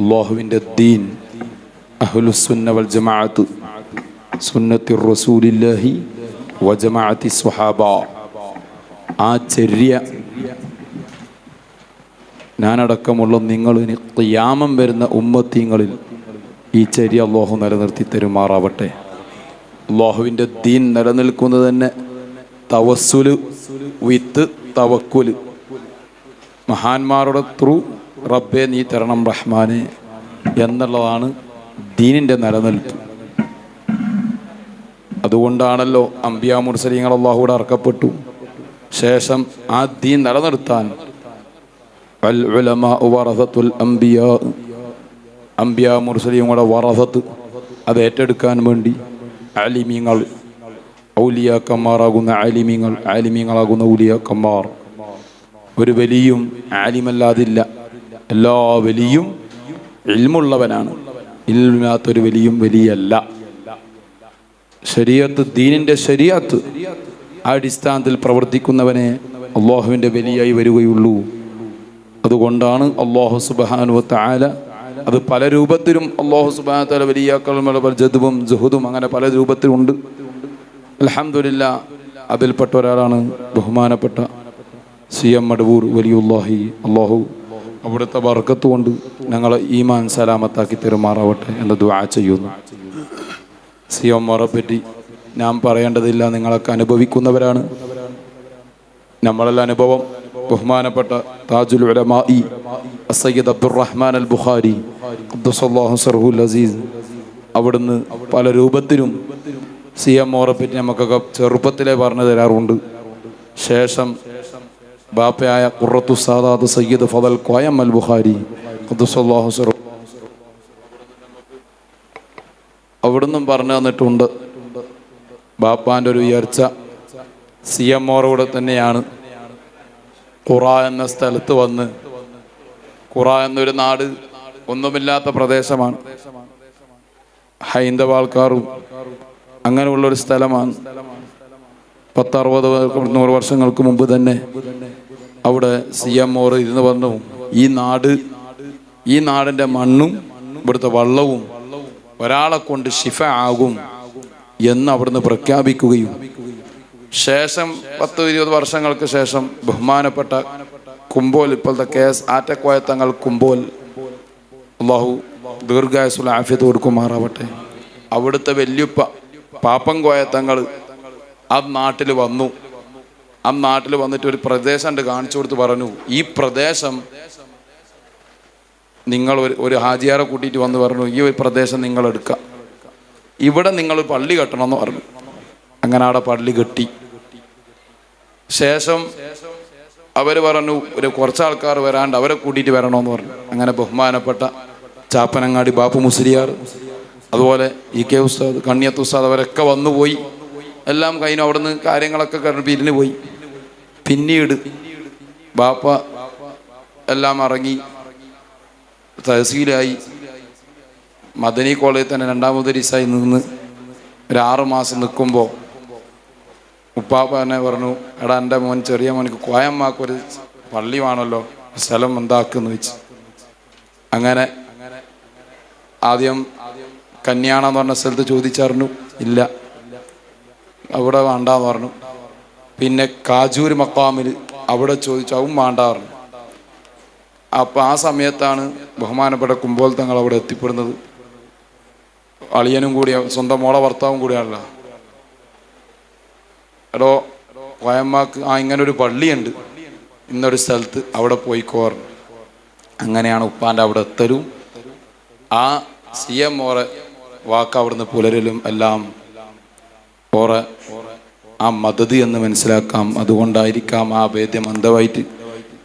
അള്ളാഹുവിൻ്റെ ദീൻ, അഹ്ലുസുന്ന വൽ ജമാഅത്ത്, സുന്നത്തി റസൂലില്ലാഹി വ ജമാഅത്തി സ്വഹാബ, ആ ചര്യ ഞാനടക്കമുള്ള നിങ്ങളിന് ഖിയാമം വരുന്ന ഉമ്മത്തീങ്ങളിൽ ഈ ചര്യ അള്ളാഹു നിലനിർത്തി തരുമാറാവട്ടെ. അള്ളാഹുവിൻ്റെ ദീൻ നിലനിൽക്കുന്നത് തന്നെ തവസ്സുല് വിത്ത് തവക്കുല്, മഹാന്മാരുടെ ത്രൂ റബ്ബെ നീ തരണം റഹ്മാനെ എന്നുള്ളതാണ് ദീനിൻ്റെ നിലനിൽപ്പ്. അതുകൊണ്ടാണല്ലോ അംബിയാ മുർസലീങ്ങൾ അള്ളാഹുവിടെ അറക്കപ്പെട്ടു. ശേഷം ആ ദീൻ നിലനിർത്താൻ അൽ ഉലമാ വറസത്തുൽ അംബിയാ, അംബിയാ മുർസലീങ്ങളുടെ വറസത്ത് അത് ഏറ്റെടുക്കാൻ വേണ്ടി ആലിമീങ്ങൾ, ഔലിയാക്കന്മാരാകുന്ന ആലിമീങ്ങൾ, ആലിമീങ്ങളാകുന്ന ഔലിയാക്കന്മാർ. ഒരു വലിയും ആലിമല്ലാതില്ല. എല്ലാ വലിയും ഇൽമുള്ളവനാണ്. ഇൽമില്ലാത്തൊരു വലിയും വലിയല്ല. ശരീഅത്ത്, ദീനിൻ്റെ ശരീഅത്ത് ആ അടിസ്ഥാനത്തിൽ പ്രവർത്തിക്കുന്നവനെ അള്ളാഹുവിൻ്റെ വലിയായി വരികയുള്ളൂ. അതുകൊണ്ടാണ് അള്ളാഹു സുബ്ഹാനഹു വ തആല അത് പല രൂപത്തിലും അള്ളാഹു സുബ്ഹാനഹു വ തആല വലിയാക്കളുടെ ജദ്ബും ജുഹുദും അങ്ങനെ പല രൂപത്തിലുണ്ട്. അൽഹംദുലില്ലാ, അതിൽപ്പെട്ട ഒരാളാണ് ബഹുമാനപ്പെട്ട CM മടവൂർ വലിയുല്ലാഹി. അള്ളാഹു അവിടുത്തെ ബർക്കത്ത് കൊണ്ട് ഞങ്ങളെ ഈമാൻ സലാമത്താക്കി തെരുമാറാവട്ടെ എന്ന് ദുആ ചെയ്യുന്നു. CM പറ്റി ഞാൻ പറയേണ്ടതില്ല, നിങ്ങളൊക്കെ അനുഭവിക്കുന്നവരാണ്. നമ്മളെല്ലാം അനുഭവം ബഹുമാനപ്പെട്ട താജുൽ ഉലമാഇ സയ്യിദ് അബ്ദുറഹ്മാൻ അൽ ബുഖാരി ഖദ്ദസല്ലാഹു സർഹുൽ അസീസ് അവിടുന്ന് പല രൂപത്തിലും CM പറ്റി നമുക്കൊക്കെ ചെറുപ്പത്തിലേ പറഞ്ഞു തരാറുണ്ട്. ശേഷം ബാപ്പയായ ഖുറത്തു സാദാത്ത് സയ്യിദ് ഫദൽ കോയം അൽ ബുഖാരി ഖദ്ദസല്ലാഹു സർഹു അവിടുന്നും പറഞ്ഞു തന്നിട്ടുണ്ട്. ബാപ്പാൻ്റെ ഒരു ഉയർച്ച CM കൂടെ തന്നെയാണ്. ഖുറ എന്ന സ്ഥലത്ത് വന്ന്, ഖുറ എന്നൊരു നാട് ഒന്നുമില്ലാത്ത പ്രദേശമാണ്, ഹൈന്ദവ ആൾക്കാരും അങ്ങനെയുള്ളൊരു സ്ഥലമാണ്. 10-60-100 വർഷങ്ങൾക്ക് മുമ്പ് തന്നെ അവിടെ CM ഇരുന്ന് പറഞ്ഞു, ഈ നാടിൻ്റെ മണ്ണും ഇവിടുത്തെ വള്ളവും ഒരാളെ കൊണ്ട് ശിഫ ആകും എന്ന് അവിടുന്ന് പ്രഖ്യാപിക്കുകയും ശേഷം 10-20 വർഷങ്ങൾക്ക് ശേഷം ബഹുമാനപ്പെട്ട കുമ്പോൽ, ഇപ്പോഴത്തെ KS ആറ്റക്കോയ തങ്ങൾ കുമ്പോൽ, അള്ളാഹു ദീർഘായുസ്സുൽ ആഫിയത്ത് കൊടുക്കുമാറാവട്ടെ, അവിടുത്തെ വല്യുപ്പ പാപ്പൻകോയ തങ്ങൾ ആ നാട്ടിൽ വന്നു. ആ നാട്ടിൽ വന്നിട്ട് ഒരു പ്രദേശം കാണിച്ചു കൊടുത്ത് പറഞ്ഞു, ഈ പ്രദേശം നിങ്ങൾ ഒരു ഹാജിയാറെ കൂട്ടിയിട്ട് വന്ന് പറഞ്ഞു, ഈ ഒരു പ്രദേശം നിങ്ങൾ എടുക്കുക, ഇവിടെ നിങ്ങൾ പള്ളി കെട്ടണമെന്ന് പറഞ്ഞു. അങ്ങനെ അവിടെ പള്ളി കെട്ടി. ശേഷം അവർ പറഞ്ഞു കുറച്ച് ആൾക്കാർ വരാണ്ട് അവരെ കൂട്ടിയിട്ട് വരണമെന്ന് പറഞ്ഞു. അങ്ങനെ ബഹുമാനപ്പെട്ട ചാപ്പനങ്ങാടി ബാപ്പു മുസ്ലിയാർ, അതുപോലെ EK ഉസ്താദ്, കണ്ണിയത്ത് ഉസ്താദ് അവരൊക്കെ വന്നുപോയി. എല്ലാം കഴിഞ്ഞു. അവിടുന്ന് കാര്യങ്ങളൊക്കെ പിരിഞ്ഞു പോയി. പിന്നീട് ബാപ്പ എല്ലാം ഇറങ്ങി തഹസീലായി മദനി കോളേജിൽ തന്നെ 2ാം മുദരിസായി നിന്ന് ഒരു 6 മാസം നിൽക്കുമ്പോൾ ഉപ്പാപ്പ തന്നെ പറഞ്ഞു, എടാ എൻ്റെ മോൻ, ചെറിയ മോനിക്ക് കോയമ്മാക്കൊരു പള്ളി വേണമല്ലോ, സ്ഥലം എന്താക്കുമെന്ന് വെച്ച്. അങ്ങനെ ആദ്യം കന്യാണം എന്ന് പറഞ്ഞ സ്ഥലത്ത് ചോദിച്ചറിഞ്ഞു, ഇല്ല അവിടെ വേണ്ടാന്ന് പറഞ്ഞു. പിന്നെ കാജൂർ മക്കാമിൽ അവിടെ ചോദിച്ചു, അതും വേണ്ട പറഞ്ഞു. അപ്പം ആ സമയത്താണ് ബഹുമാനപ്പെട്ട കുമ്പോൽ തങ്ങൾ അവിടെ എത്തിപ്പെടുന്നത്. അളിയനും കൂടിയ സ്വന്തം മോളെ ഭർത്താവും കൂടിയാണല്ലോ. എടോ കോയമ്മാക്ക് ഇങ്ങനൊരു പള്ളിയുണ്ട് ഇന്നൊരു സ്ഥലത്ത്, അവിടെ പോയിക്കോർന്നു. അങ്ങനെയാണ് ഉപ്പാൻ്റെ അവിടെ എത്തലും ആ CM വാക്ക് അവിടുന്ന് പുലരലും എല്ലാം ഓറെ ആ മദത് എന്ന് മനസ്സിലാക്കാം. അതുകൊണ്ടായിരിക്കാം ആ ഭേദ്യം അന്ധമായിട്ട്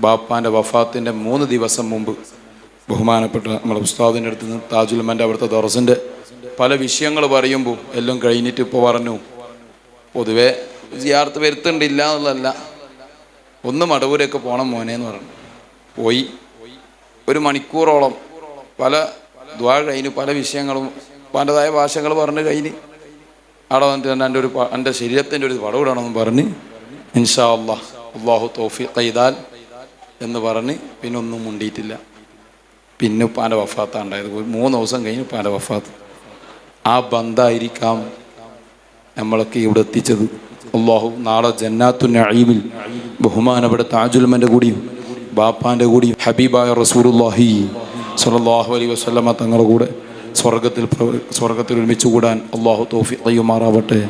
ബാപ്പാൻ്റെ വഫാത്തിൻ്റെ 3 ദിവസം മുമ്പ് ബഹുമാനപ്പെട്ട നമ്മുടെ ഉസ്താദിൻ്റെ അടുത്ത് നിന്ന് താജുൽമൻ്റെ അവിടുത്തെ ദർസിൻ്റെ പല വിഷയങ്ങൾ പറയുമ്പോൾ എല്ലാം കഴിഞ്ഞിട്ട് ഇപ്പോൾ പറഞ്ഞു, പൊതുവെ സിയാറത്ത് വരുത്തുണ്ടില്ല എന്നുള്ളതല്ല, ഒന്ന് മടവൂരൊക്കെ പോകണം മോനെ എന്ന് പറഞ്ഞു. പോയി 1 മണിക്കൂറോളം പല ദ്വാ കഴിഞ്ഞ് പല വിഷയങ്ങളും പലതായ ഭാഷകൾ പറഞ്ഞ് കഴിഞ്ഞ് അവിടെ വന്നിട്ട് എൻ്റെ ശരീരത്തിൻ്റെ ഒരു പടവിടണമെന്ന് പറഞ്ഞ് ഇൻഷാ അല്ലാഹ് അള്ളാഹു തൗഫീഖ് ചെയ്താൽ എന്ന് പറഞ്ഞ് പിന്നെ ഒന്നും മുണ്ടിയിട്ടില്ല. പിന്നെ ഉപ്പാൻ്റെ വഫാത്താണ് ഉണ്ടായത്. 3 ദിവസം കഴിഞ്ഞ് ഉപ്പാൻ്റെ വഫാത്ത്. ആ ബന്ധമായിരിക്കാം നമ്മളൊക്കെ ഇവിടെ എത്തിച്ചത്. അള്ളാഹു നാളെ ജന്നാത്തു നഈമിൽ ബഹുമാനപ്പെട്ട താജുൽമൻ്റെ കൂടിയും ബാപ്പാൻ്റെ കൂടിയും ഹബീബായ റസൂലുള്ളാഹി സ്വല്ലല്ലാഹു അലൈഹി വസല്ലമ തങ്ങളുടെ കൂടെ സ്വർഗത്തിൽ ഒരുമിച്ച് കൂടാൻ അള്ളാഹു തൗഫീഖ് ചെയ്യുമാറാവട്ടെ.